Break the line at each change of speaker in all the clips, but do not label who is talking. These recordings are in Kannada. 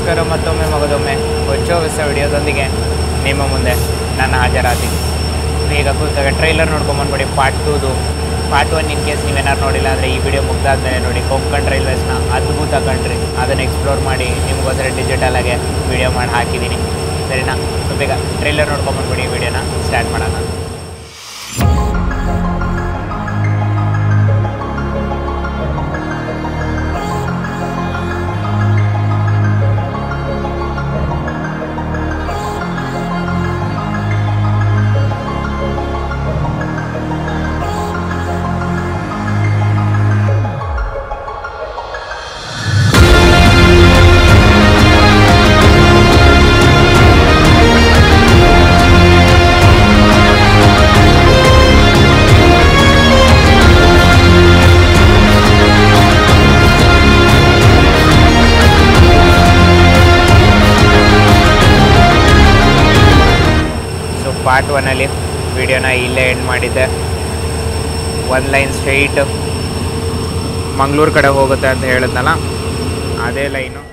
ನಮಸ್ಕಾರ ಮತ್ತೊಮ್ಮೆ ಮಗದೊಮ್ಮೆ ಹೊಸ ವಿಡಿಯೋದೊಂದಿಗೆ ನಿಮ್ಮ ಮುಂದೆ ನಾನು ಹಾಜರಾತೀನಿ. ಈಗ ಕೂತಾಗ ಟ್ರೈಲರ್ ನೋಡ್ಕೊಂಬಂದ್ಬಿಡಿ ಪಾರ್ಟ್ 1 ಇನ್ ಕೇಸ್ ನೀವೇನಾರು ನೋಡಿಲ್ಲ ಅಂದರೆ ಈ ವಿಡಿಯೋ ಮುಗ್ದಾದ್ಮೇಲೆ ನೋಡಿ. ಕೊಂಕಣ್ ರೈಲ್ವೇಸ್ನ ಅದ್ಭುತ ಕಂಟ್ರಿ, ಅದನ್ನು ಎಕ್ಸ್ಪ್ಲೋರ್ ಮಾಡಿ ನಿಮಗೋಸ್ಕರ ಡಿಜಿಟಲಾಗೆ ವಿಡಿಯೋ ಮಾಡಿ ಹಾಕಿದ್ದೀನಿ. ಸರಿನಾ? ಸೊ ಬೇಗ ಟ್ರೈಲರ್ ನೋಡ್ಕೊಂಬಂದ್ಬಿಡಿ, ವಿಡಿಯೋನ ಸ್ಟಾರ್ಟ್ ಮಾಡೋಣ. ಪಾರ್ಟ್ 1 ವಿಡಿಯೋನ ಇಲ್ಲೇ ಎಂಡ್ ಮಾಡಿದ್ದೆ. ಒಂದು ಲೈನ್ ಸ್ಟ್ರೈಟ್ ಮಂಗಳೂರು ಕಡೆ ಹೋಗುತ್ತೆ ಅಂತ ಹೇಳಿದ್ನಲ್ಲ, ಅದೇ ಲೈನು.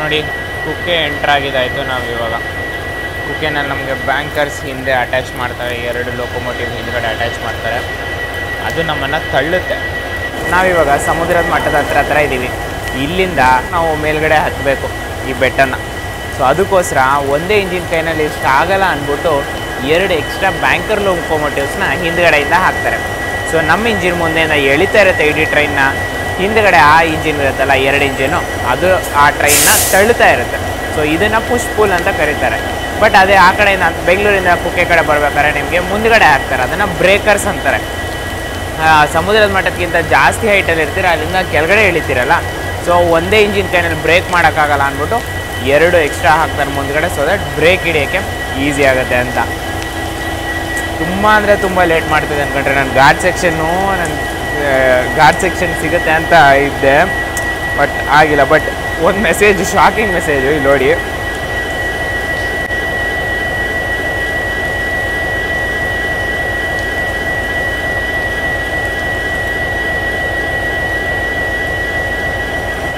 ನೋಡಿ, ಕುಕ್ಕೆ ಎಂಟ್ರ್ ಆಗಿದ್ದಾಯಿತು. ನಾವು ಇವಾಗ ಕುಕ್ಕೆನಲ್ಲಿ ನಮಗೆ ಬ್ಯಾಂಕರ್ಸ್ ಹಿಂದೆ ಅಟ್ಯಾಚ್ ಮಾಡ್ತಾರೆ, 2 ಲೋಕೋಮೋಟಿವ್ ಹಿಂದ್ಗಡೆ ಅಟ್ಯಾಚ್ ಮಾಡ್ತಾರೆ. ಅದು ನಮ್ಮನ್ನು ತಳ್ಳುತ್ತೆ. ನಾವಿವಾಗ ಸಮುದ್ರದ ಮಟ್ಟದ ಹತ್ರ ಇದ್ದೀವಿ. ಇಲ್ಲಿಂದ ನಾವು ಮೇಲ್ಗಡೆ ಹತ್ತಬೇಕು ಈ ಬೆಟ್ಟನ. ಸೊ ಅದಕ್ಕೋಸ್ಕರ ಒಂದೇ ಇಂಜಿನ್ ಕೈನಲ್ಲಿ ಇಷ್ಟಾಗಲ್ಲ ಅಂದ್ಬಿಟ್ಟು 2 ಎಕ್ಸ್ಟ್ರಾ ಬ್ಯಾಂಕರ್ ಲೋಕೋಮೋಟಿವ್ಸ್ನ ಹಿಂದ್ಗಡೆಯಿಂದ ಹಾಕ್ತಾರೆ. ಸೊ ನಮ್ಮ ಇಂಜಿನ್ ಮುಂದೆಯಿಂದ ಎಳಿತಾ ಇರುತ್ತೆ ಇಡೀ ಟ್ರೈನ್ನ. ಹಿಂದ್ಗಡೆ ಆ ಇಂಜಿನ್ ಇರುತ್ತಲ್ಲ, 2 ಇಂಜಿನು, ಅದು ಆ ಟ್ರೈನ್ನ ತಳ್ಳುತ್ತಾ ಇರುತ್ತೆ. ಸೊ ಇದನ್ನು ಪುಷ್ ಪುಲ್ ಅಂತ ಕರೀತಾರೆ. ಬಟ್ ಅದೇ ಆ ಕಡೆಯಿಂದ ಬೆಂಗಳೂರಿಂದ ಕುಕ್ಕೆ ಕಡೆ ಬರ್ಬೇಕಾದ್ರೆ ನಿಮಗೆ ಮುಂದ್ಗಡೆ ಹಾಕ್ತಾರೆ, ಅದನ್ನು ಬ್ರೇಕರ್ಸ್ ಅಂತಾರೆ. ಸಮುದ್ರದ ಮಟ್ಟಕ್ಕಿಂತ ಜಾಸ್ತಿ ಹೈಟಲ್ಲಿ ಇರ್ತೀರ, ಅಲ್ಲಿಂದ ಕೆಳಗಡೆ ಇಳಿತೀರಲ್ಲ. ಸೊ ಒಂದೇ ಇಂಜಿನ್ ಕೈನಲ್ಲಿ ಬ್ರೇಕ್ ಮಾಡೋಕ್ಕಾಗಲ್ಲ ಅಂದ್ಬಿಟ್ಟು 2 ಎಕ್ಸ್ಟ್ರಾ ಹಾಕ್ತಾರೆ ಮುಂದ್ಗಡೆ, ಸೊ ದಟ್ ಬ್ರೇಕ್ ಹಿಡಿಯೋಕ್ಕೆ ಈಸಿ ಆಗುತ್ತೆ ಅಂತ. ತುಂಬ ಅಂದರೆ ತುಂಬ ಲೇಟ್ ಮಾಡ್ತಿದ್ದೆ ಅಂದ್ಕೊಂಡ್ರೆ ನಾನು ಘಾಟ್ ಸೆಕ್ಷನ್ ಸಿಗುತ್ತೆ ಅಂತ ಇದ್ದೆ, ಬಟ್ ಆಗಿಲ್ಲ. ಬಟ್ ಒಂದು ಮೆಸೇಜ್, ಶಾಕಿಂಗ್ ಮೆಸೇಜು ಇಲ್ಲಿ ನೋಡಿ.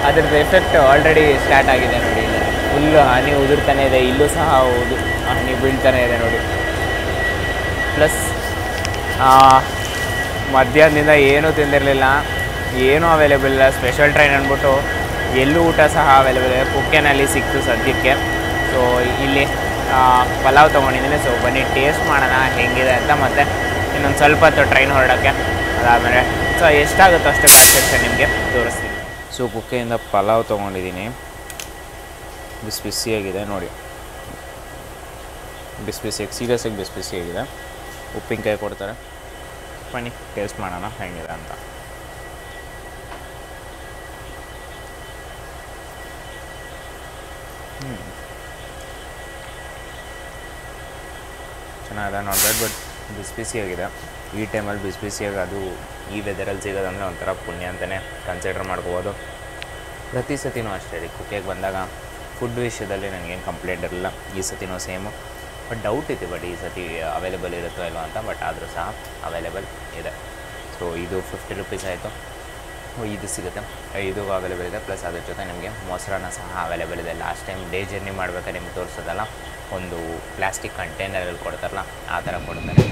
ಅದ್ರದ್ದು ಎಫೆಕ್ಟ್ ಆಲ್ರೆಡಿ ಸ್ಟಾರ್ಟ್ ಆಗಿದೆ ನೋಡಿ. ಇಲ್ಲಿ ಫುಲ್ಲು ಹನಿ ಉದುರ್ತಾನೆ ಇದೆ, ಇಲ್ಲೂ ಸಹ ಹನಿ ಬೀಳ್ತಾನೆ ಇದೆ ನೋಡಿ. ಪ್ಲಸ್ ಮಧ್ಯಾಹ್ನದಿಂದ ಏನೂ ತಿಂದಿರಲಿಲ್ಲ, ಏನೂ ಅವೈಲೇಬಲ್ ಇಲ್ಲ. ಸ್ಪೆಷಲ್ ಟ್ರೈನ್ ಅಂದ್ಬಿಟ್ಟು ಎಲ್ಲೂ ಊಟ ಸಹ ಅವೈಲೇಬಲ್ ಇದೆ. ಕುಕ್ಕೆನಲ್ಲಿ ಸಿಕ್ತು ಸದ್ಯಕ್ಕೆ. ಸೊ ಇಲ್ಲಿ ಪಲಾವ್ ತೊಗೊಂಡಿದ್ದೀನಿ. ಸೊ ಬನ್ನಿ ಟೇಸ್ಟ್ ಮಾಡೋಣ ಹೆಂಗಿದೆ ಅಂತ. ಮತ್ತು ಇನ್ನೊಂದು ಸ್ವಲ್ಪ ಹೊತ್ತು ಟ್ರೈನ್ ಹೊರಡೋಕ್ಕೆ, ಅದಾದಮೇಲೆ ಸೊ ಎಷ್ಟಾಗುತ್ತೋ ಅಷ್ಟೇ ಘಾಟ್ ಸೆಕ್ಷನ್ ನಿಮಗೆ ತೋರಿಸ್ತೀನಿ. ಸೊ ಕುಕ್ಕೆಯಿಂದ ಪಲಾವ್ ತೊಗೊಂಡಿದ್ದೀನಿ. ಬಿಸಿಯಾಗಿದೆ ನೋಡಿ, ಬಿಸಿಯಾಗಿ, ಸೀರಿಯಸ್ಸಾಗಿ ಬಿಸಿಯಾಗಿದೆ. ಉಪ್ಪಿನಕಾಯಿ ಕೊಡ್ತಾರೆ. ಬನ್ನಿ ಟೇಸ್ಟ್ ಮಾಡೋಣ ಹೆಂಗಿದೆ ಅಂತ. ಚೆನ್ನಾಗಿದೆ, ನಾಟ್ ಬ್ಯಾಡ್. ಬಟ್ ಬಿಸಿಯಾಗಿದೆ. ಈ ಟೈಮಲ್ಲಿ ಬಿಸಿಯಾಗಿ ಅದು ಈ ವೆದರಲ್ಲಿ ಸಿಗೋದಂದರೆ ಒಂಥರ ಪುಣ್ಯ ಅಂತಲೇ ಕನ್ಸಿಡರ್ ಮಾಡ್ಕೋಬೋದು. ಪ್ರತಿ ಸತಿನೂ ಅಷ್ಟೇ ರೀ, ಕುಕ್ಕೆಗೆ ಬಂದಾಗ ಫುಡ್ ವಿಷಯದಲ್ಲಿ ನನಗೇನು ಕಂಪ್ಲೇಂಟ್ ಇರಲಿಲ್ಲ. ಈ ಸತಿನೂ ಸೇಮು. ಬಟ್ ಡೌಟ್ ಇದೆ, ಬಟ್ ಈ ಸತಿ ಅವೈಲೇಬಲ್ ಇರುತ್ತೋ ಇಲ್ವೋ ಅಂತ. ಬಟ್ ಆದರೂ ಸಹ ಅವೈಲೇಬಲ್ ಇದೆ. ಸೊ ಇದು 50 ರುಪೀಸ್ ಆಯಿತು. ಇದು ಸಿಗುತ್ತೆ, ಇದು ಅವೈಲೇಬಲ್ ಇದೆ. ಪ್ಲಸ್ ಅದ್ರ ಜೊತೆ ನಿಮಗೆ ಮೊಸರನ್ನ ಸಹ ಅವೈಲೇಬಲ್ ಇದೆ. ಲಾಸ್ಟ್ ಟೈಮ್ ಡೇ ಜರ್ನಿ ಮಾಡಬೇಕಾದ್ರೆ ನಿಮ್ಗೆ ತೋರಿಸೋದಲ್ಲ, ಒಂದು ಪ್ಲಾಸ್ಟಿಕ್ ಕಂಟೈನರಲ್ಲಿ ಕೊಡ್ತಾರಲ್ಲ ಆ ಥರ ಕೊಡ್ತಾರೆ.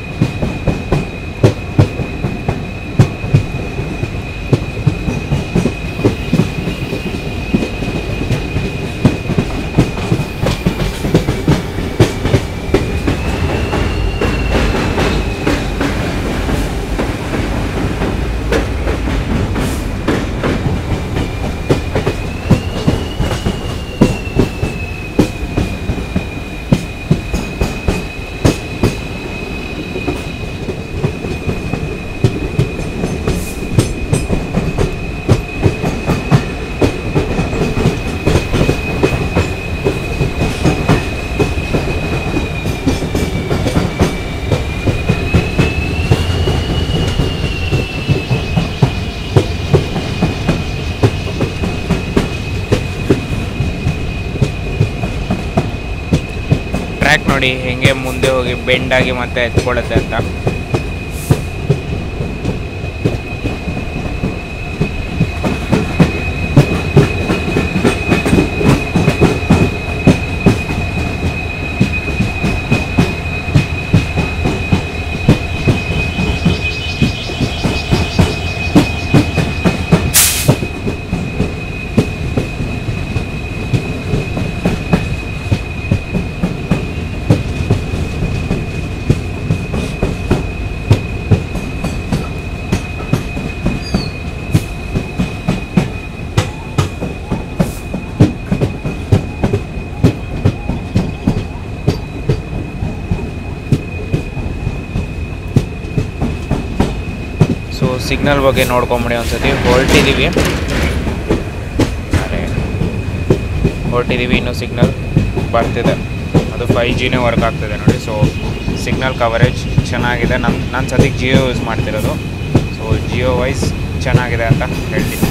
ಟ್ರ್ಯಾಕ್ ನೋಡಿ ಹೆಂಗೆ ಮುಂದೆ ಹೋಗಿ ಬೆಂಡಾಗಿ ಮತ್ತೆ ಎತ್ಕೊಳ್ಳುತ್ತೆ ಅಂತ. ಸಿಗ್ನಲ್ ಬಗ್ಗೆ ನೋಡ್ಕೊಂಬಿಡಿ ಒಂದ್ಸತಿ. ಹೊರಟಿದ್ದೀವಿ, ಇನ್ನೂ ಸಿಗ್ನಲ್ ಬರ್ತಿದೆ. ಅದು 5Gನೇ ವರ್ಕ್ ಆಗ್ತಿದೆ ನೋಡಿ. ಸೊ ಸಿಗ್ನಲ್ ಕವರೇಜ್ ಚೆನ್ನಾಗಿದೆ. ನನ್ನ ಸದ್ಯಕ್ಕೆ ಜಿಯೋ ಯೂಸ್ ಮಾಡ್ತಿರೋದು. ಸೊ ಜಿಯೋ ವೈಸ್ ಚೆನ್ನಾಗಿದೆ ಅಂತ ಹೇಳ್ತೀನಿ.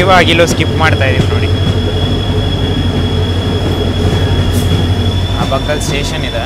ಇವಾಗಿಲ್ಲೂ ಸ್ಕಿಪ್ ಮಾಡ್ತಾ ಇದೀವಿ ನೋಡಿ. ಆ ಬಕ್ಕಲ್ ಸ್ಟೇಷನ್ ಇದೆ.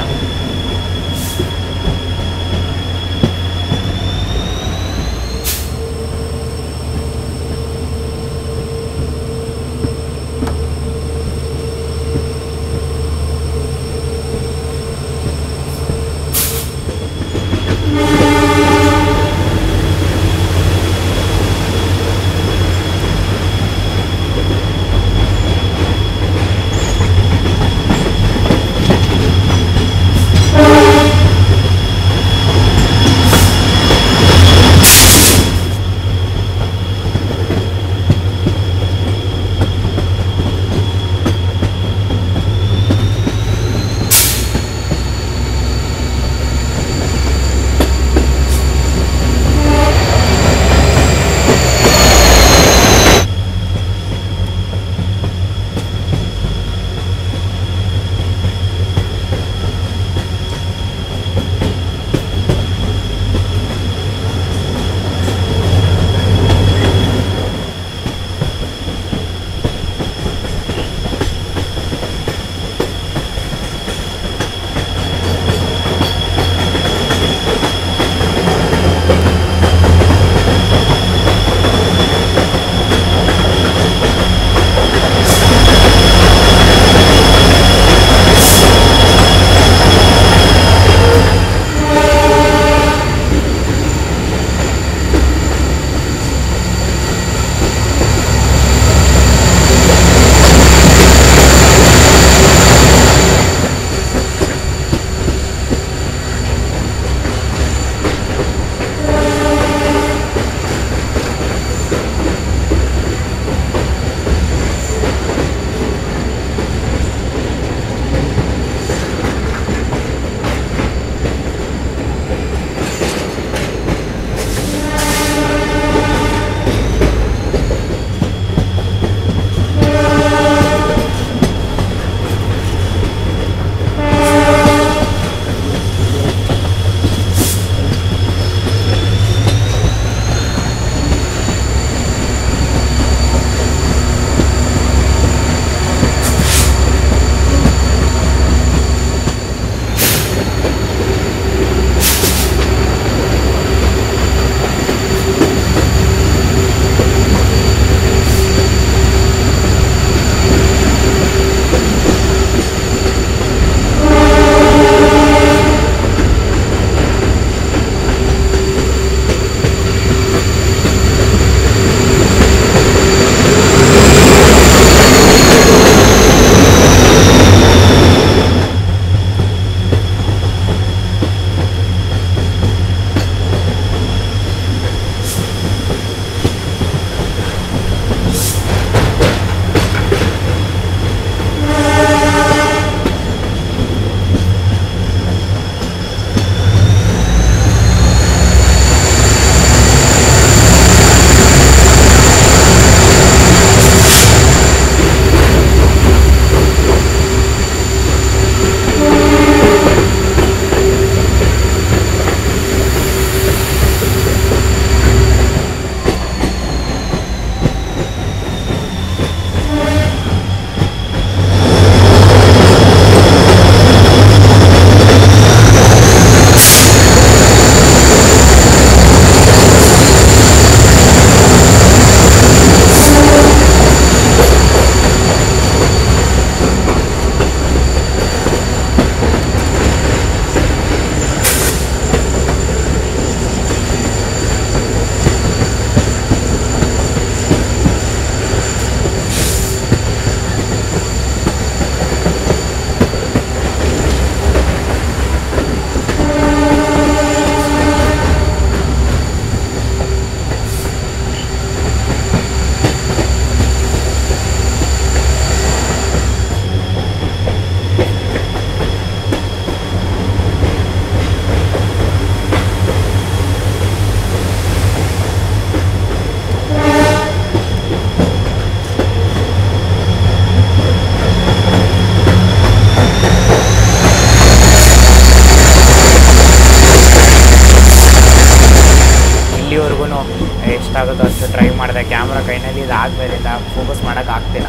ಫೋಕಸ್ ಮಾಡೋಕ್ಕಾಗ್ತಿಲ್ಲ.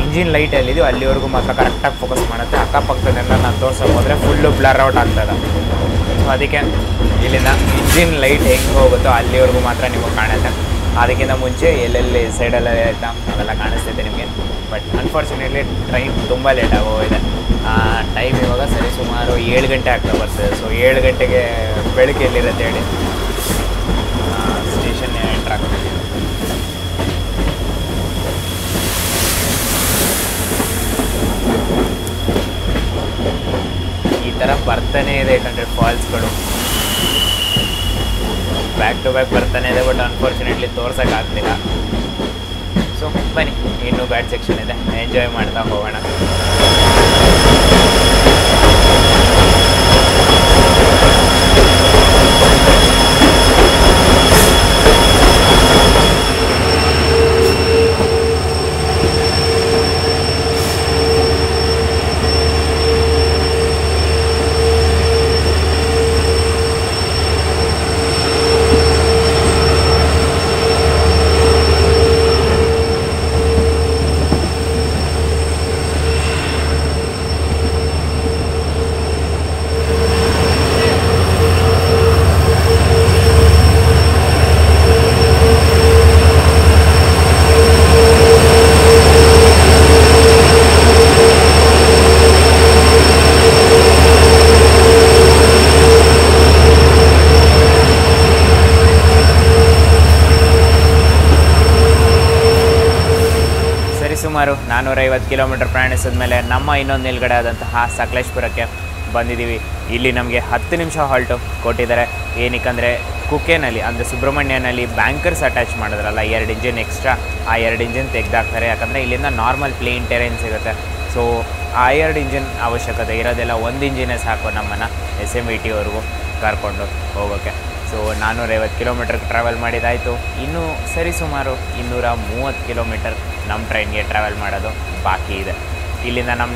ಇಂಜಿನ್ ಲೈಟ್ ಎಲ್ಲಿದೆಯೋ ಅಲ್ಲಿವರೆಗೂ ಮಾತ್ರ ಕರೆಕ್ಟಾಗಿ ಫೋಕಸ್ ಮಾಡುತ್ತೆ. ಅಕ್ಕಪಕ್ಕದನ್ನೆಲ್ಲ ನಾನು ತೋರ್ಸೋಕೆ ಹೋದರೆ ಫುಲ್ಲು ಬ್ಲರ್ ಔಟ್ ಆಗ್ತದೆ. ಸೊ ಅದಕ್ಕೆ ಇಲ್ಲಿಂದ ಇಂಜಿನ್ ಲೈಟ್ ಹೆಂಗೆ ಹೋಗುತ್ತೋ ಅಲ್ಲಿವರೆಗೂ ಮಾತ್ರ ನಿಮಗೆ ಕಾಣುತ್ತೆ. ಅದಕ್ಕಿಂತ ಮುಂಚೆ ಎಲ್ಲೆಲ್ಲಿ ಸೈಡಲ್ಲಿ ಆಯಿತಾ ಅವೆಲ್ಲ ಕಾಣಿಸ್ತೈತೆ ನಿಮಗೆ. ಬಟ್ ಅನ್ಫಾರ್ಚುನೇಟ್ಲಿ ಟ್ರೈನ್ ತುಂಬ ಲೇಟ್ ಆಗೋಗಿದೆ. ಟೈಮ್ ಇವಾಗ ಸರಿ ಸುಮಾರು 7 ಗಂಟೆ ಆಗ್ತಾ ಬರ್ತದೆ. ಸೊ 7 ಗಂಟೆಗೆ ಬೆಳಗ್ಗೆ ಎಲ್ಲಿರುತ್ತೆ ಹೇಳಿ ಸ್ಟೇಷನ್ ಎಂಟ್ರ್ ಆಗ್ತದೆ. ಈ ಥರ ಬರ್ತಾನೆ ಇದೆ 800 ಫಾಲ್ಸ್ಗಳು, ಬ್ಯಾಕ್ ಟು ಬ್ಯಾಕ್ ಬರ್ತಾನೆ ಇದೆ. But unfortunately ತೋರ್ಸೋಕ್ಕಾಗ್ತಿಲ್ಲ. ಸೊ ಬನ್ನಿ, ಇನ್ನೂ ಘಾಟ್ ಸೆಕ್ಷನ್ ಇದೆ, ಎಂಜಾಯ್ ಮಾಡ್ತಾ ಹೋಗೋಣ. ಸುಮಾರು 450 ಕಿಲೋಮೀಟರ್ ಪ್ರಯಾಣಿಸಿದ ಮೇಲೆ ನಮ್ಮ ಇನ್ನೊಂದು ನಿಲ್ಗಡೆ ಆದಂತಹ ಸಕಲೇಶ್ಪುರಕ್ಕೆ ಬಂದಿದ್ದೀವಿ. ಇಲ್ಲಿ ನಮಗೆ 10 ನಿಮಿಷ ಹಾಲ್ಟು ಕೊಟ್ಟಿದ್ದಾರೆ. ಏನಕ್ಕಂದರೆ ಕುಕ್ಕೆನಲ್ಲಿ ಅಂದರೆ ಸುಬ್ರಹ್ಮಣ್ಯನಲ್ಲಿ ಬ್ಯಾಂಕರ್ಸ್ ಅಟ್ಯಾಚ್ ಮಾಡಿದ್ರಲ್ಲ 2 ಇಂಜಿನ್ ಎಕ್ಸ್ಟ್ರಾ, ಆ 2 ಇಂಜಿನ್ ತೆಗೆದಾಕ್ತಾರೆ. ಯಾಕಂದರೆ ಇಲ್ಲಿಂದ ನಾರ್ಮಲ್ ಪ್ಲೇನ್ ಟೆರೇನ್ ಸಿಗುತ್ತೆ. ಸೊ ಆ 2 ಇಂಜಿನ್ ಅವಶ್ಯಕತೆ ಇರೋದೆಲ್ಲ, 1 ಇಂಜಿನೇ ಸಾಕು ನಮ್ಮನ್ನು SMVTವರೆಗೂ ಕರ್ಕೊಂಡು ಹೋಗೋಕ್ಕೆ. ಸೊ 450 ಕಿಲೋಮೀಟರ್ಗೆ ಟ್ರಾವೆಲ್ ಮಾಡಿದ್ದಾಯಿತು. ಇನ್ನೂ ಸರಿ ಸುಮಾರು 230 ಕಿಲೋಮೀಟರ್ ನಮ್ಮ ಟ್ರೈನ್ಗೆ ಟ್ರಾವೆಲ್ ಮಾಡೋದು ಬಾಕಿ ಇದೆ. ಇಲ್ಲಿಂದ ನಮ್ಮ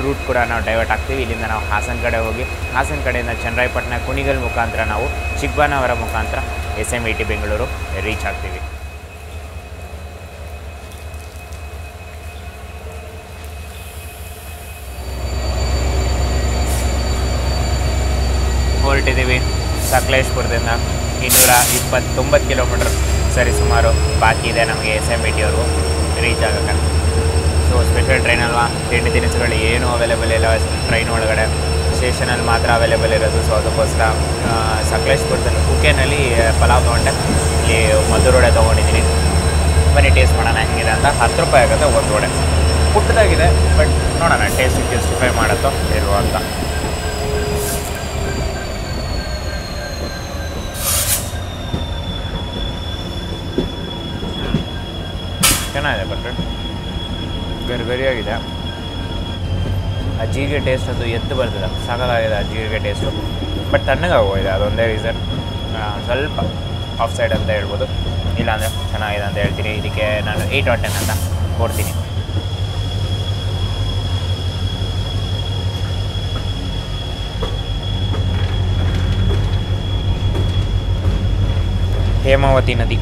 ರೂಟ್ ಕೂಡ ನಾವು ಡೈವರ್ಟ್ ಆಗ್ತೀವಿ. ಇಲ್ಲಿಂದ ನಾವು ಹಾಸನ ಕಡೆ ಹೋಗಿ, ಹಾಸನ ಕಡೆಯಿಂದ ಚನ್ನರಾಯಪಟ್ಟಣ ಕುಣಿಗಲ್ ಮುಖಾಂತರ ನಾವು ಚಿಕ್ಕಬಾಣಾವರ ಮುಖಾಂತರ SMVT ಬೆಂಗಳೂರು ರೀಚ್ ಆಗ್ತೀವಿ. ಹೊರಟಿದ್ದೀವಿ ಸಕಲೇಶ್ಪುರದಿಂದ. 229 ಕಿಲೋಮೀಟರ್ ಸರಿ ಸುಮಾರು ಬಾಕಿ ಇದೆ ನಮಗೆ SMVTವರೆಗೂ ರೀಚ್ ಆಗೋಕ್ಕೆ. ಸೊ ಸ್ಪೆಷಲ್ ಟ್ರೈನ್ ಅಲ್ವಾ, ತಿಂಡಿ ತಿನಿಸುಗಳು ಏನೂ ಅವೈಲೇಬಲ್ ಇಲ್ಲ ಟ್ರೈನ್ ಒಳಗಡೆ, ಸ್ಟೇಷನಲ್ಲಿ ಮಾತ್ರ ಅವೈಲೇಬಲ್ ಇರೋದು. ಸೊ ಅದಕ್ಕೋಸ್ಕರ ಸಕಲೇಶ್ಪುರದಲ್ಲಿ ಕುಕ್ಕೆನಲ್ಲಿ ಪಲಾವ್ ತೊಗೊಂಡೆ, ಇಲ್ಲಿ ಮದ್ದೂರು ವಡೆ ತೊಗೊಂಡಿದ್ದೀನಿ. ಬನ್ನಿ ಟೇಸ್ಟ್ ಮಾಡೋಣ ಹೆಂಗಿದೆ ಅಂತ. 10 ರೂಪಾಯಿ ಆಗುತ್ತೆ ಒಂದು ವಡೆ, ಪುಟ್ಟದಾಗಿದೆ. ಬಟ್ ನೋಡೋಣ ಟೇಸ್ಟ್ ಜಸ್ಟಿಫೈ ಮಾಡುತ್ತೋ ಇಲ್ವೋ ಅಂತ. ಚೆನ್ನಾಗಿದೆ, ಬಟ್ರೆ ಗರಿಗರಿಯಾಗಿದೆ. ಆ ಜೀರಿಗೆ ಟೇಸ್ಟ್ ಅದು ಎತ್ತು ಬರ್ತದೆ, ಸಾಕಾಗಿದೆ ಆ ಜೀರಿಗೆ ಟೇಸ್ಟು. ಬಟ್ ತಣ್ಣಗಾಗೋಗಿದೆ, ಅದೊಂದೇ ರೀಸನ್. ಸ್ವಲ್ಪ ಆಫ್ ಸೈಡ್ ಅಂತ ಹೇಳ್ಬೋದು, ಇಲ್ಲಾಂದರೆ ಚೆನ್ನಾಗಿದೆ ಅಂತ ಹೇಳ್ತೀನಿ. ಇದಕ್ಕೆ ನಾನು 8 or 10 ಅಂತ ಕೊಡ್ತೀನಿ. ಹೇಮಾವತಿ ನದಿ,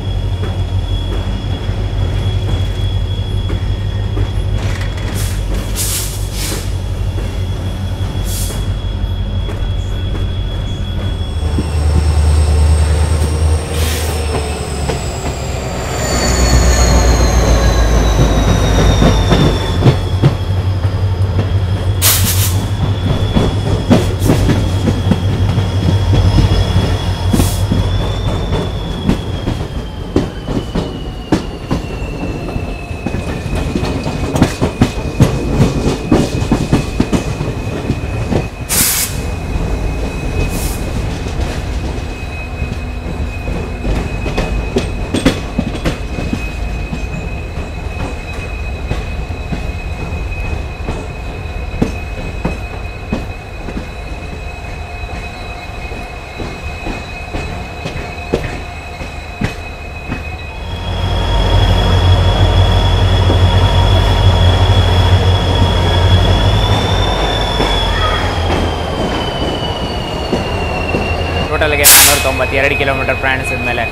ಟೋಟಲ್ಗೆ 492 ಕಿಲೋಮೀಟರ್ ಪ್ರಯಾಣಿಸಿದ ಮೇಲೆ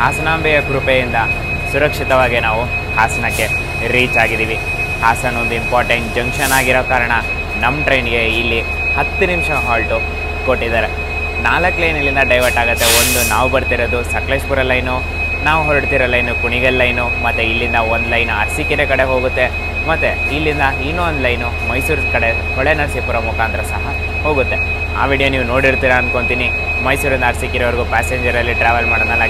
ಹಾಸನಾಂಬೆಯ ಕೃಪೆಯಿಂದ ಸುರಕ್ಷಿತವಾಗಿ ನಾವು ಹಾಸನಕ್ಕೆ ರೀಚ್ ಆಗಿದ್ದೀವಿ. ಹಾಸನ ಒಂದು ಇಂಪಾರ್ಟೆಂಟ್ ಜಂಕ್ಷನ್ ಆಗಿರೋ ಕಾರಣ ನಮ್ಮ ಟ್ರೈನ್ಗೆ ಇಲ್ಲಿ 10 ನಿಮಿಷ ಹಾಲ್ಟು ಕೊಟ್ಟಿದ್ದಾರೆ. 4 ಲೈನ್ ಇಲ್ಲಿಂದ ಡೈವರ್ಟ್ ಆಗುತ್ತೆ. ಒಂದು ನಾವು ಬರ್ತಿರೋದು ಸಕಲೇಶ್ಪುರ ಲೈನು, ನಾವು ಹೊರಡ್ತಿರೋ ಲೈನು ಕುಣಿಗಲ್ ಲೈನು, ಮತ್ತು ಇಲ್ಲಿಂದ ಒಂದು ಲೈನು ಅರಸೀಕೆರೆ ಕಡೆ ಹೋಗುತ್ತೆ, ಮತ್ತು ಇಲ್ಲಿಂದ ಇನ್ನೊಂದು ಲೈನು ಮೈಸೂರು ಕಡೆ ಹೊಳೆನರಸೀಪುರ ಮುಖಾಂತರ ಸಹ ಹೋಗುತ್ತೆ. ಆ ವಿಡಿಯೋ ನೀವು ನೋಡಿರ್ತೀರ ಅಂದ್ಕೊತೀನಿ. ಮೈಸೂರಿಂದ ಅರಸೀಕೆರೆವರೆಗೂ ಪ್ಯಾಸೆಂಜರಲ್ಲಿ ಟ್ರಾವೆಲ್ ಮಾಡೋದಲ್ಲ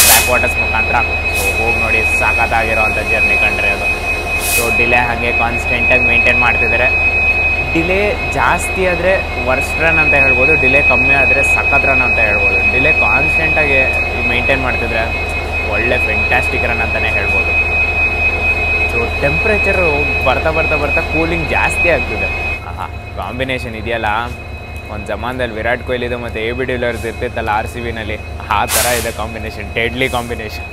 ಬ್ಯಾಕ್ ವಾಟರ್ಸ್ ಮುಖಾಂತರ. ಸೊ ಹೋಗಿ ನೋಡಿ, ಸಾಕತ್ತಾಗಿರೋವಂಥ ಜರ್ನಿ ಕಂಡ್ರೆ ಅದು. ಸೊ ಡಿಲೇ ಹಾಗೆ ಕಾನ್ಸ್ಟೆಂಟಾಗಿ ಮೇಂಟೈನ್ ಮಾಡ್ತಿದ್ದಾರೆ. ಡಿಲೇ ಜಾಸ್ತಿ ಆದರೆ ವರ್ಸ್ಟ್ ರನ್ ಅಂತ ಹೇಳ್ಬೋದು, ಡಿಲೇ ಕಮ್ಮಿ ಆದರೆ ಸಖತ್ ರನ್ ಅಂತ ಹೇಳ್ಬೋದು. ಡಿಲೇ ಕಾನ್ಸ್ಟೆಂಟಾಗಿ ಮೇಂಟೈನ್ ಮಾಡ್ತಿದ್ರೆ ಒಳ್ಳೆ ಫೆಂಟಾಸ್ಟಿಕ್ ರನ್ ಅಂತಲೇ ಹೇಳ್ಬೋದು. ಸೊ ಟೆಂಪ್ರೇಚರು ಬರ್ತಾ ಕೂಲಿಂಗ್ ಜಾಸ್ತಿ ಆಗ್ತಿದೆ. ಕಾಂಬಿನೇಷನ್ ಇದೆಯಲ್ಲ, ಒಂದು ಜಮಾನದಲ್ಲಿ ವಿರಾಟ್ ಕೊಹ್ಲಿದು ಮತ್ತು ಎ ಬಿ ಡಿವಿಲಿಯರ್ಸ್ ಇರ್ತಿತ್ತಲ್ಲ RCBನಲ್ಲಿ, ಆ ಥರ ಇದೆ ಕಾಂಬಿನೇಷನ್, ಡೆಡ್ಲಿ ಕಾಂಬಿನೇಷನ್.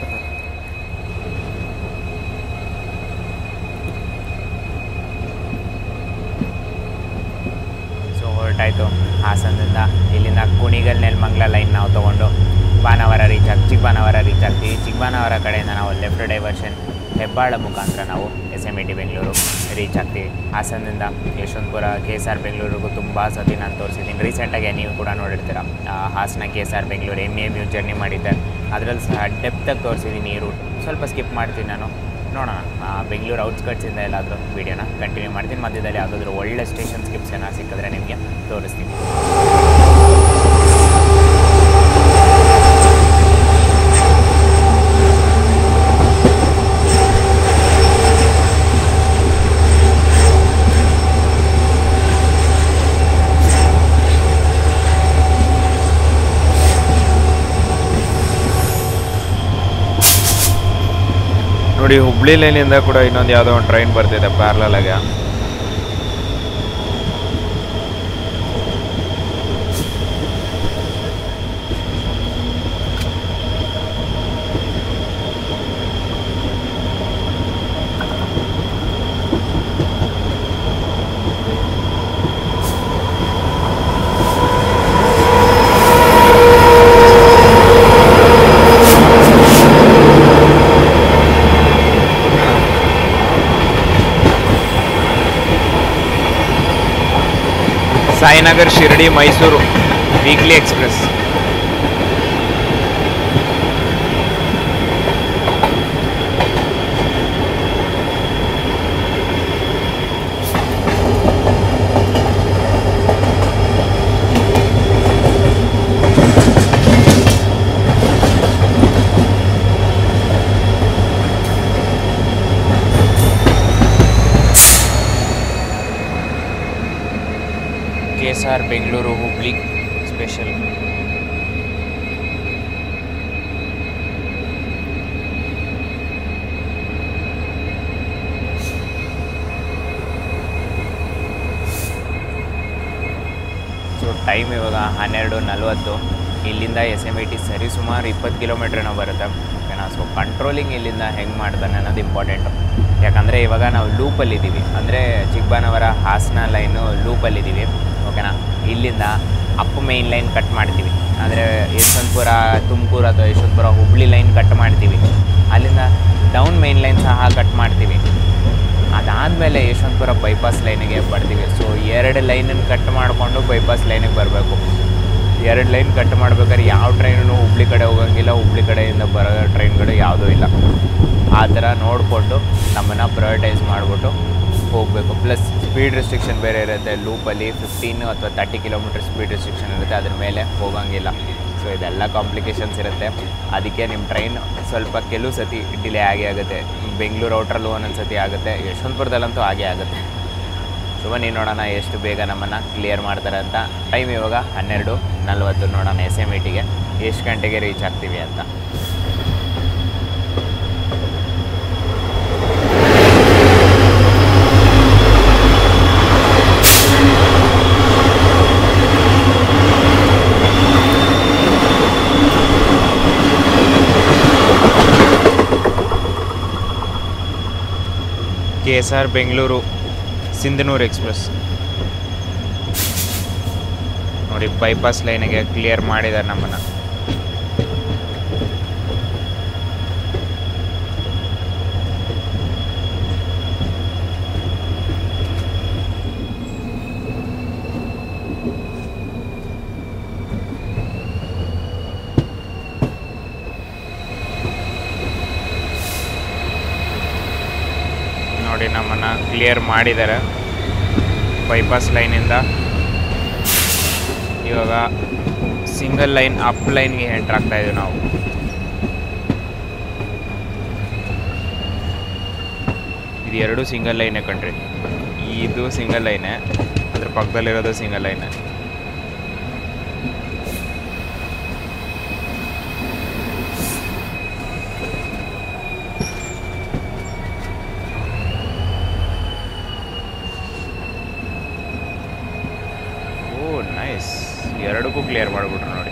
ಸೊ ಹೊರಟಾಯಿತು ಹಾಸನದಿಂದ. ಇಲ್ಲಿಂದ ಕುಣಿಗಲ್ ನೆಲಮಂಗಲ ಲೈನ್ ನಾವು ತೊಗೊಂಡು ಬಾಣಾವರ ರೀಚ್ ಚಿಕ್ಕಬಾಣಾವರ ರೀಚ್ ಆಗ್ತೀವಿ. ಚಿಕ್ಕಬಾಣಾವರ ಕಡೆಯಿಂದ ನಾವು ಲೆಫ್ಟ್ ಡೈವರ್ಷನ್ ಹೆಬ್ಬಾಳ ಮುಖಾಂತರ ನಾವು SMET ಬೆಂಗಳೂರು ರೀಚ್ ಆಗ್ತೀವಿ. ಹಾಸನದಿಂದ ಯಶವಂತಪುರ KSR ಬೆಂಗಳೂರಿಗೂ ತುಂಬ ಸತಿ ನಾನು ತೋರಿಸಿದ್ದೀನಿ. ರೀಸೆಂಟಾಗಿ ನೀವು ಕೂಡ ನೋಡಿರ್ತೀರ, Hassan KSR Bengaluru MU journey ಮಾಡಿದ್ದೆ, ಅದರಲ್ಲಿ ಸಹ ಡೆಪ್ತಾಗಿ ತೋರಿಸಿದ್ದೀನಿ. ಈ ರೂಟ್ ಸ್ವಲ್ಪ ಸ್ಕಿಪ್ ಮಾಡ್ತೀನಿ ನಾನು. ನೋಡೋಣ, ಬೆಂಗಳೂರು ಔಟ್ಸ್ಕಟ್ಸಿಂದ ಎಲ್ಲಾದರೂ ವೀಡಿಯೋನ ಕಂಟಿನ್ಯೂ ಮಾಡ್ತೀನಿ. ಮಧ್ಯದಲ್ಲಿ ಯಾವುದಾದ್ರೂ ಒಳ್ಳೆ ಸ್ಟೇಷನ್ ಸ್ಕಿಪ್ಸ್ ಏನೋ ಸಿಕ್ಕಿದ್ರೆ ನಿಮಗೆ ತೋರಿಸ್ತೀನಿ.
ನೋಡಿ, ಹುಬ್ಳಿ ಲೈನಿಂದ ಕೂಡ ಇನ್ನೊಂದು ಯಾವುದೋ ಒಂದು ಟ್ರೈನ್ ಬರ್ತಿದೆ ಪ್ಯಾರಲಲ್ ಆಗಿ. Sainagar Shirdi Mysuru weekly express.
KSR Bengaluru Hubli special. So time ಇವಾಗ 12:40. ಇಲ್ಲಿಂದ SMET ಸರಿ ಸುಮಾರು 20 ಕಿಲೋಮೀಟ್ರ್ ಬರುತ್ತೆ. ಓಕೆನಾ. ಸೊ ಕಂಟ್ರೋಲಿಂಗ್ ಇಲ್ಲಿಂದ ಹೆಂಗೆ ಮಾಡ್ತಾನೆ ಅನ್ನೋದು ಇಂಪಾರ್ಟೆಂಟು. ಯಾಕಂದರೆ ಇವಾಗ ನಾವು ಲೂಪಲ್ಲಿದ್ದೀವಿ, ಅಂದರೆ ಚಿಕ್ಕಬಾಣಾವರ ಹಾಸನ ಲೈನು ಲೂಪಲ್ಲಿದ್ದೀವಿ. ಓಕೆನಾ. ಇಲ್ಲಿಂದ ಅಪ್ ಮೇನ್ ಲೈನ್ ಕಟ್ ಮಾಡ್ತೀವಿ, ಅಂದರೆ ಯಶವಂತಪುರ ತುಮಕೂರು ಅಥವಾ ಯಶವಂತಪುರ ಹುಬ್ಳಿ ಲೈನ್ ಕಟ್ ಮಾಡ್ತೀವಿ. ಅಲ್ಲಿಂದ ಡೌನ್ ಮೇನ್ ಲೈನ್ ಸಹ ಕಟ್ ಮಾಡ್ತೀವಿ. ಅದಾದಮೇಲೆ ಯಶವಂತಪುರ ಬೈಪಾಸ್ ಲೈನಿಗೆ ಬರ್ತೀವಿ. ಸೊ 2 ಲೈನನ್ನು ಕಟ್ ಮಾಡಿಕೊಂಡು ಬೈಪಾಸ್ ಲೈನಿಗೆ ಬರಬೇಕು. 2 ಲೈನ್ ಕಟ್ ಮಾಡ್ಬೇಕಾದ್ರೆ ಯಾವ ಟ್ರೈನೂ ಹುಬ್ಳಿ ಕಡೆ ಹೋಗೋಂಗಿಲ್ಲ, ಹುಬ್ಳಿ ಕಡೆಯಿಂದ ಬರೋ ಟ್ರೈನ್ಗಳು ಯಾವುದೂ ಇಲ್ಲ. ಆ ಥರ ನೋಡಿಕೊಂಡು ನಮ್ಮನ್ನು ಪ್ರಯಾರಿಟೈಸ್ ಮಾಡಿಬಿಟ್ಟು ಹೋಗಬೇಕು. ಪ್ಲಸ್ ಸ್ಪೀಡ್ ರೆಸ್ಟ್ರಿಕ್ಷನ್ ಬೇರೆ ಇರುತ್ತೆ. ಲೂಪಲ್ಲಿ 15 ಅಥವಾ 30 ಕಿಲೋಮೀಟರ್ ಸ್ಪೀಡ್ ರೆಸ್ಟ್ರಿಕ್ಷನ್ ಇರುತ್ತೆ, ಅದ್ರ ಮೇಲೆ ಹೋಗೋಂಗಿಲ್ಲ. ಸೊ ಇದೆಲ್ಲ ಕಾಂಪ್ಲಿಕೇಶನ್ಸ್ ಇರುತ್ತೆ. ಅದಕ್ಕೆ ನಿಮ್ಮ ಟ್ರೈನ್ ಸ್ವಲ್ಪ ಕೆಲವು ಸತಿ ಡಿಲೇ ಆಗೇ ಆಗುತ್ತೆ. ಬೆಂಗಳೂರು ಔಟ್ರಲ್ಲೂ ಒಂದೊಂದು ಸತಿ ಆಗುತ್ತೆ, ಯಶವಂತಪುರದಲ್ಲಂತೂ ಆಗೇ ಆಗುತ್ತೆ. ಸೊ ಬನ್ನಿ ನೋಡೋಣ ಎಷ್ಟು ಬೇಗ ನಮ್ಮನ್ನು ಕ್ಲಿಯರ್ ಮಾಡ್ತಾರೆ ಅಂತ. ಟೈಮ್ ಇವಾಗ 12:40. ನೋಡೋಣ SMETಗೆ ಎಷ್ಟು ಗಂಟೆಗೆ ರೀಚ್ ಆಗ್ತೀವಿ ಅಂತ.
KSR Bengaluru Sindhanur express. ನೋಡಿ, ಬೈಪಾಸ್ ಲೈನಿಗೆ ಕ್ಲಿಯರ್ ಮಾಡಿದ್ದಾರೆ ನಮ್ಮನ್ನು.
ನೋಡಿ ನಮ್ಮನ್ನು ಕ್ಲಿಯರ್ ಮಾಡಿದ್ದಾರೆ ಬೈಪಾಸ್ ಲೈನಿಂದ. ಇವಾಗ ಸಿಂಗಲ್ ಲೈನ್ ಅಪ್ ಲೈನ್ಗೆ ಎಂಟ್ರ್ ಆಗ್ತಾ ಇದ್ದೀವಿ ನಾವು. ಇದು ಎರಡು ಸಿಂಗಲ್ ಲೈನೇ ಕಣ್ರಿ. ಇದು ಸಿಂಗಲ್ ಲೈನೇ, ಅದ್ರ ಪಕ್ಕದಲ್ಲಿರೋದು ಸಿಂಗಲ್ ಲೈನೇ. ನೈಸ್, ಎರಡಕ್ಕೂ ಕ್ಲಿಯರ್ ಮಾಡಿಬಿಟ್ರು ನೋಡಿ.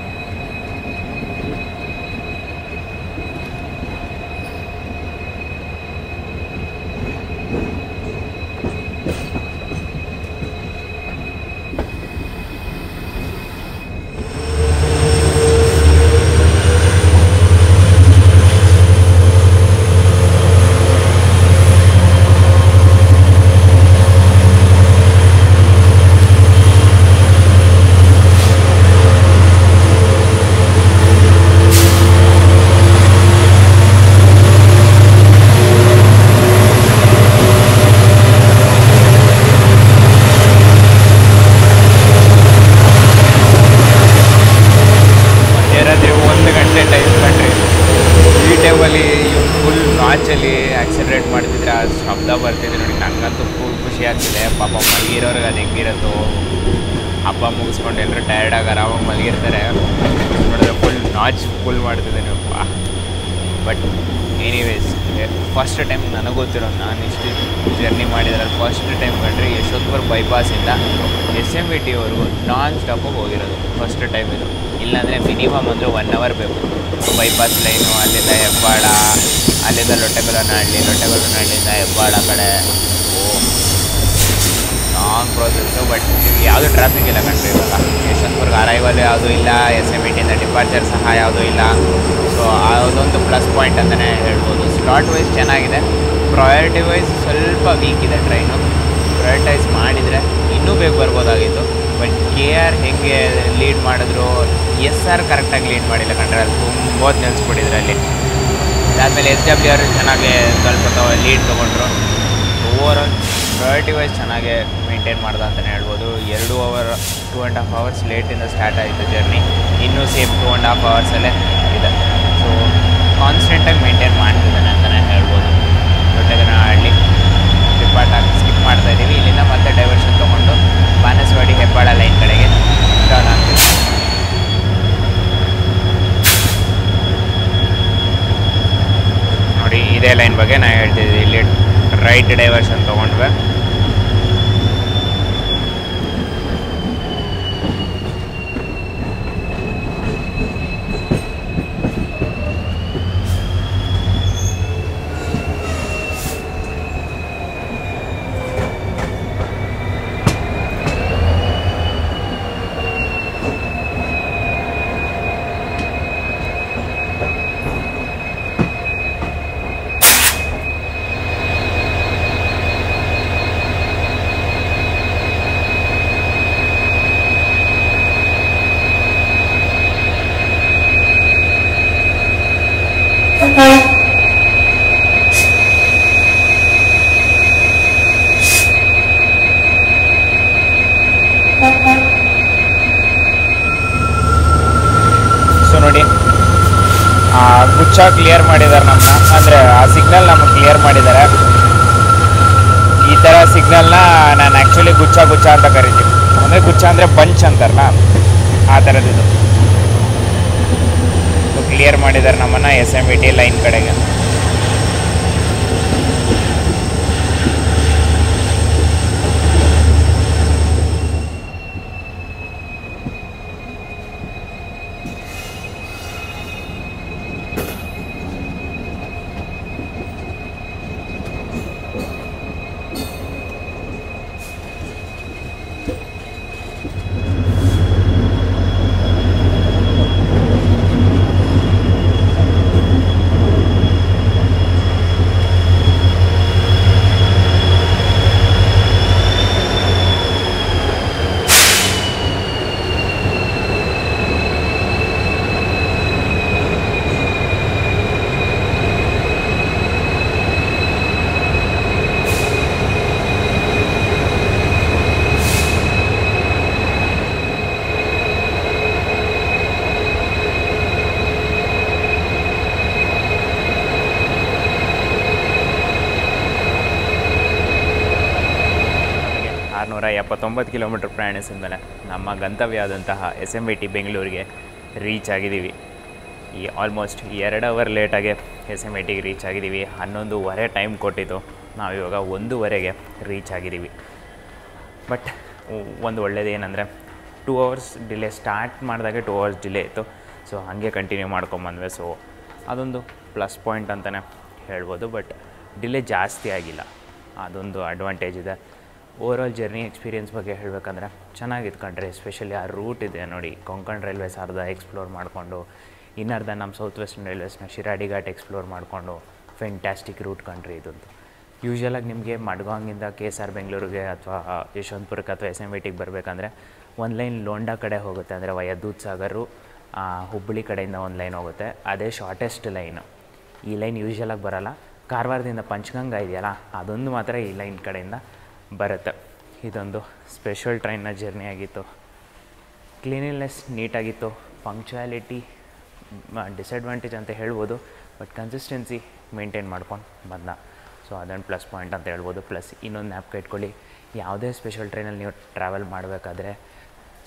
ಆಕ್ಸಲರೇಟ್ ಮಾಡ್ತಿದ್ರೆ ಆ ಶಬ್ದ ಬರ್ತಿದೆ ನೋಡಿ, ನನಗಂತೂ ಫುಲ್ ಖುಷಿ ಆಗ್ತಿದೆ. ಪಾಪ ಮಲಗಿರೋರಿಗೆ ಅದು ಹೆಂಗಿರುತ್ತೋ, ಹಬ್ಬ ಮುಗಿಸ್ಕೊಂಡು ಎಲ್ಲರೂ ಟಯರ್ಡಾಗಿ ಆರಾಮಾಗಿ ಮಲಗಿರ್ತಾರೆ, ನೋಡಿದ್ರೆ ಫುಲ್ ಮಾಡ್ತಿದ್ದೆ ನೀವು. ಬಟ್ ಎನಿವೇಸ್, ಫಸ್ಟ್ ಟೈಮ್ ನನಗೆ ಗೊತ್ತಿರೋ, ನಾನು ಇಷ್ಟು ಜರ್ನಿ ಮಾಡಿದ್ರೆ ಫಸ್ಟ್ ಟೈಮ್ ಕಂಡ್ರೆ ಯಶವಂತಪುರ ಬೈಪಾಸಿಂದ SMVTವರೆಗೂ ನಾನ್ ಸ್ಟಾಪಾಗಿ ಹೋಗಿರೋದು ಫಸ್ಟ್ ಟೈಮ್ ಇದು. ಇಲ್ಲಾಂದರೆ ಮಿನಿಮಮ್ ಅಂದರೆ 1 hour ಬೇಕು. ಬೈಪಾಸ್ ಲೈನು, ಅಲ್ಲಿಂದ ಹೆಬ್ಬಾಳ, ಅಲ್ಲಿಂದ ಲೊಟ್ಟೆಗೊಲ್ಲನಹಳ್ಳಿಯಿಂದ ಹೆಬ್ಬಾಳ ಕಡೆ ಲಾಂಗ್ ಪ್ರೋಸೆಸ್ಸು. ಬಟ್ ಯಾವುದು ಟ್ರಾಫಿಕ್ ಇಲ್ಲ ಕಂಡ್ರಿ ಇವಾಗ. ಯಶವಂತಪುರ್ಗೆ ಅರೈವಲ್ ಯಾವುದೂ ಇಲ್ಲ, SMVTಯಿಂದ ಡಿಪಾರ್ಚರ್ ಸಹ ಯಾವುದೂ ಇಲ್ಲ. ಸೊ ಅದೊಂದು ಪ್ಲಸ್ ಪಾಯಿಂಟ್ ಅಂತಲೇ ಹೇಳ್ಬೋದು. ಸ್ಲಾಟ್ ವೈಸ್ ಚೆನ್ನಾಗಿದೆ, ಪ್ರಯಾರಿಟಿ ವೈಸ್ ಸ್ವಲ್ಪ ವೀಕ್ ಇದೆ ಟ್ರೈನು. ಪ್ರಯಾರಿಟೈಸ್ ಮಾಡಿದರೆ ಇನ್ನೂ ಬೇಗ ಬರ್ಬೋದಾಗಿತ್ತು. ಬಟ್ KR ಹೇಗೆ ಲೀಡ್ ಮಾಡಿದ್ರು, SR ಕರೆಕ್ಟಾಗಿ ಲೀಡ್ ಮಾಡಿಲ್ಲ ಕಂಡ್ರೆ, ಅಲ್ಲಿ ತುಂಬ ನಿಲ್ಲಿಸ್ಬಿಟ್ಟಿದ್ರು ಅಲ್ಲಿ. ಅದಾದಮೇಲೆ SWR ಚೆನ್ನಾಗಿ ಸ್ವಲ್ಪ ಲೀಡ್ ತೊಗೊಂಡ್ರು. ಓವರಾಲ್ ಪ್ರಯಾರಿಟಿ ವೈಸ್ ಚೆನ್ನಾಗೆ ಮೇಂಟೈನ್ ಮಾಡ್ದೆ ಅಂತಲೇ ಹೇಳ್ಬೋದು. 2 hour 2.5 hours ಲೇಟಿಂದ ಸ್ಟಾರ್ಟ್ ಆಯಿತು ಜರ್ನಿ, ಇನ್ನೂ ಸೇಮ್ 2.5 hours ಇದೆ. ಸೊ ಕಾನ್ಸ್ಟೆಂಟಾಗಿ ಮೇಂಟೈನ್ ಮಾಡ್ತಿದ್ದಾನೆ ಅಂತಲೇ ಹೇಳ್ಬೋದು. ಲೊಟ್ಟೆಗೊಲ್ಲನಹಳ್ಳಿ ಸ್ಕಿಪ್ ಮಾಡ್ತಾಯಿದ್ದೀವಿ. ಇಲ್ಲಿಂದ ಮತ್ತೆ ಡೈವರ್ಷನ್ ತೊಗೊಂಡು ಬಾನಸವಾಡಿ ಹೆಬ್ಬಾಳ ಲೈನ್ ಕಡೆಗೆ ಟರ್ನ್ ಆಗ್ತೀವಿ. ನೋಡಿ ಇದೇ ಲೈನ್ ಬಗ್ಗೆ ನಾನು ಹೇಳ್ತಿದ್ದೆ. ಇಲ್ಲಿ ರೈಟ್ ಡೈವರ್ಷನ್ ತೊಗೊಂಡ್ವೆ. ಸೊ ನೋಡಿ, ಗುಚ್ಚ ಕ್ಲಿಯರ್ ಮಾಡಿದ್ದಾರೆ ನಮ್ಮನ್ನ, ಅಂದರೆ ಆ ಸಿಗ್ನಲ್ ನಮಗೆ ಕ್ಲಿಯರ್ ಮಾಡಿದ್ದಾರೆ. ಈ ಥರ ಸಿಗ್ನಲ್ನ ನಾನು ಆ್ಯಕ್ಚುಲಿ ಗುಚ್ಚ ಅಂತ ಕರಿತೀನಿ. ಅಂದರೆ ಗುಚ್ಚ ಅಂದರೆ ಬಂಚ್ ಅಂತಾರಲ್ಲ, ಆ ಥರದ್ದು. ಸೊ ಕ್ಲಿಯರ್ ಮಾಡಿದ್ದಾರೆ ನಮ್ಮನ್ನು SMVT ಲೈನ್ ಕಡೆಗೆ. 179 ಕಿಲೋಮೀಟ್ರ್ ಪ್ರಯಾಣಿಸಿದ ಮೇಲೆ ನಮ್ಮ ಗಂತವ್ಯ ಆದಂತಹ SMVT ಬೆಂಗಳೂರಿಗೆ ರೀಚ್ ಆಗಿದ್ದೀವಿ. ಈ ಆಲ್ಮೋಸ್ಟ್ 2 ಅವರ್ ಲೇಟಾಗೆ SMVTಗೆ ರೀಚ್ ಆಗಿದ್ದೀವಿ. 11:15 ಟೈಮ್ ಕೊಟ್ಟಿದ್ದು, ನಾವಿವಾಗ 1:00ಗೆ ರೀಚ್ ಆಗಿದ್ದೀವಿ. ಬಟ್ ಒಂದು ಒಳ್ಳೇದು ಏನಂದರೆ 2 ಅವರ್ಸ್ ಡಿಲೇ, ಸ್ಟಾರ್ಟ್ ಮಾಡಿದಾಗೆ 2 ಅವರ್ಸ್ ಡಿಲೇ ಇತ್ತು. ಸೊ ಹಾಗೆ ಕಂಟಿನ್ಯೂ ಮಾಡ್ಕೊಂಬಂದ್ವಿ. ಸೊ ಅದೊಂದು ಪ್ಲಸ್ ಪಾಯಿಂಟ್ ಅಂತಲೇ ಹೇಳ್ಬೋದು. ಬಟ್ ಡಿಲೇ ಜಾಸ್ತಿ ಆಗಿಲ್ಲ, ಅದೊಂದು ಅಡ್ವಾಂಟೇಜ್ ಇದೆ. ಓವರಾಲ್ ಜರ್ನಿ ಎಕ್ಸ್ಪೀರಿಯೆನ್ಸ್ ಬಗ್ಗೆ ಹೇಳಬೇಕಂದ್ರೆ ಚೆನ್ನಾಗಿತ್ತು ಕಂಡ್ರೆ. ಎಸ್ಪೆಷಲಿ ಆ ರೂಟ್ ಇದೆ ನೋಡಿ, ಕೊಂಕಣ್ ರೈಲ್ವೇಸ್ ಅರ್ಧ ಎಕ್ಸ್ಪ್ಲೋರ್ ಮಾಡಿಕೊಂಡು, ಇನ್ನರ್ಧ ನಮ್ಮ ಸೌತ್ ವೆಸ್ಟರ್ನ್ ರೈಲ್ವೇಸ್ನ ಶಿರಾಡಿ ಘಾಟ್ ಎಕ್ಸ್ಪ್ಲೋರ್ ಮಾಡಿಕೊಂಡು, ಫೆಂಟ್ಯಾಸ್ಟಿಕ್ ರೂಟ್ ಕಂಡ್ರಿ ಇದಂತು. ಯೂಶ್ವಲಾಗಿ ನಿಮಗೆ ಮಡ್ಗಾಂಗಿಂದ KSR ಬೆಂಗಳೂರಿಗೆ ಅಥವಾ ಯಶವಂತಪುರಕ್ಕೆ ಅಥವಾ SMVTಗೆ ಬರಬೇಕಂದ್ರೆ ಒಂದು ಲೈನ್ ಲೋಂಡಾ ಕಡೆ ಹೋಗುತ್ತೆ, ಅಂದರೆ ವಯ ದೂದ್ಸಾಗರು, ಹುಬ್ಬಳ್ಳಿ ಕಡೆಯಿಂದ ಒಂದು ಲೈನ್ ಹೋಗುತ್ತೆ, ಅದೇ ಶಾರ್ಟೆಸ್ಟ್ ಲೈನು. ಈ ಲೈನ್ ಯೂಶ್ವಲಾಗಿ ಬರೋಲ್ಲ. ಕಾರವಾರದಿಂದ ಪಂಚಗಂಗಾ ಇದೆಯಲ್ಲ, ಅದೊಂದು ಮಾತ್ರ ಈ ಲೈನ್ ಕಡೆಯಿಂದ ಬರುತ್ತೆ. ಇದೊಂದು ಸ್ಪೆಷಲ್ ಟ್ರೈನ್ನ ಜರ್ನಿ ಆಗಿತ್ತು. ಕ್ಲೀನಿನೆಸ್ ನೀಟಾಗಿತ್ತು. ಪಂಕ್ಚುಯಾಲಿಟಿ ಡಿಸಡ್ವಾಂಟೇಜ್ ಅಂತ ಹೇಳ್ಬೋದು, ಬಟ್ ಕನ್ಸಿಸ್ಟೆನ್ಸಿ ಮೇಂಟೈನ್ ಮಾಡ್ಕೊಂಡು ಬಂದ. ಸೊ ಅದೊಂದು ಪ್ಲಸ್ ಪಾಯಿಂಟ್ ಅಂತ ಹೇಳ್ಬೋದು. ಪ್ಲಸ್ ಇನ್ನೊಂದು ಜ್ಞಾಪಕ ಇಟ್ಕೊಳ್ಳಿ, ಯಾವುದೇ ಸ್ಪೆಷಲ್ ಟ್ರೈನಲ್ಲಿ ನೀವು ಟ್ರಾವೆಲ್ ಮಾಡಬೇಕಾದ್ರೆ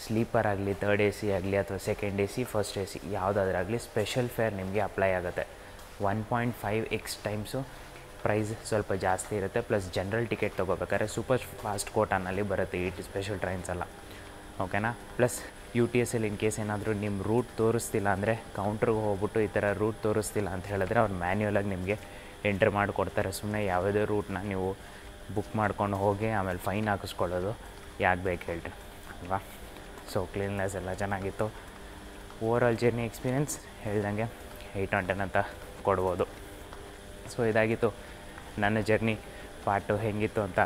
ಸ್ಲೀಪರ್ ಆಗಲಿ, 3rd AC ಆಗಲಿ ಅಥವಾ 2nd AC, 1st AC ಯಾವುದಾದ್ರಾಗಲಿ ಸ್ಪೆಷಲ್ ಫೇರ್ ನಿಮಗೆ ಅಪ್ಲೈ ಆಗುತ್ತೆ. 1.5x ಟೈಮ್ಸು ಪ್ರೈಸ್ ಸ್ವಲ್ಪ ಜಾಸ್ತಿ ಇರುತ್ತೆ. ಪ್ಲಸ್ ಜನರಲ್ ಟಿಕೆಟ್ ತೊಗೋಬೇಕಾದ್ರೆ ಸೂಪರ್ ಫಾಸ್ಟ್ ಕೋಟಾನಲ್ಲಿ ಬರುತ್ತೆ ಈ ಸ್ಪೆಷಲ್ ಟ್ರೈನ್ಸ್ ಎಲ್ಲ, ಓಕೆನಾ. ಪ್ಲಸ್ UTSಲ್ಲಿ ಇನ್ ಕೇಸ್ ಏನಾದರೂ ನಿಮ್ಮ ರೂಟ್ ತೋರಿಸ್ತಿಲ್ಲ ಅಂದರೆ ಕೌಂಟ್ರಿಗೆ ಹೋಗ್ಬಿಟ್ಟು ಈ ಥರ ರೂಟ್ ತೋರಿಸ್ತಿಲ್ಲ ಅಂತ ಹೇಳಿದ್ರೆ ಅವ್ರು ಮ್ಯಾನ್ಯುಯಲಾಗಿ ನಿಮಗೆ ಎಂಟ್ರ್ ಮಾಡಿಕೊಡ್ತಾರೆ. ಸುಮ್ಮನೆ ಯಾವುದೇ ರೂಟ್ನ ನೀವು ಬುಕ್ ಮಾಡ್ಕೊಂಡು ಹೋಗಿ ಆಮೇಲೆ ಫೈನ್ ಹಾಕಿಸ್ಕೊಳ್ಳೋದು ಯಾಕೆ ಬೇಕು ಹೇಳ್ರಿ ಅಲ್ವಾ. ಸೊ ಕ್ಲೀನ್ನೆಸ್ ಎಲ್ಲ ಚೆನ್ನಾಗಿತ್ತು. ಓವರಾಲ್ ಜರ್ನಿ ಎಕ್ಸ್ಪೀರಿಯೆನ್ಸ್ ಹೇಳ್ದಂಗೆ 8 on 10 ಅಂತ ಕೊಡ್ಬೋದು. ಸೊ ಇದಾಗಿತ್ತು ನನ್ನ ಜರ್ನಿ. ಪಾರ್ಟ್ 2 ಹೆಂಗಿತ್ತು ಅಂತ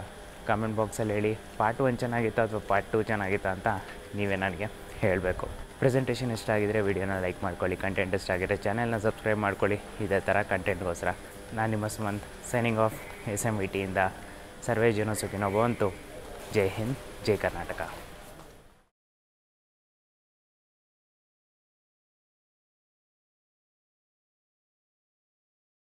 ಕಮೆಂಟ್ ಬಾಕ್ಸಲ್ಲಿ ಹೇಳಿ. ಪಾರ್ಟ್ 1 ಚೆನ್ನಾಗಿತ್ತು ಅಥವಾ ಪಾರ್ಟ್ 2 ಚೆನ್ನಾಗಿತ್ತು ಅಂತ ನೀವೇ ನನಗೆ ಹೇಳಬೇಕು. ಪ್ರೆಸೆಂಟೇಷನ್ ಇಷ್ಟ ಆಗಿದರೆ ವಿಡಿಯೋನ ಲೈಕ್ ಮಾಡ್ಕೊಳ್ಳಿ. ಕಂಟೆಂಟ್ ಇಷ್ಟ ಆಗಿದ್ರೆ ಚಾನೆಲ್ನ ಸಬ್ಸ್ಕ್ರೈಬ್ ಮಾಡ್ಕೊಳ್ಳಿ. ಇದೇ ಥರ ಕಂಟೆಂಟ್ಗೋಸ್ಕರ. ನಾನು ನಿಮ್ಮ ಸುಮಂತ್, ಸೈನಿಂಗ್ ಆಫ್ SMVTಯಿಂದ. ಸರ್ವೇ ಜನ ಸುಖಿನೋ ಭವಂತು. ಜೈ ಹಿಂದ್, ಜೈ ಕರ್ನಾಟಕ.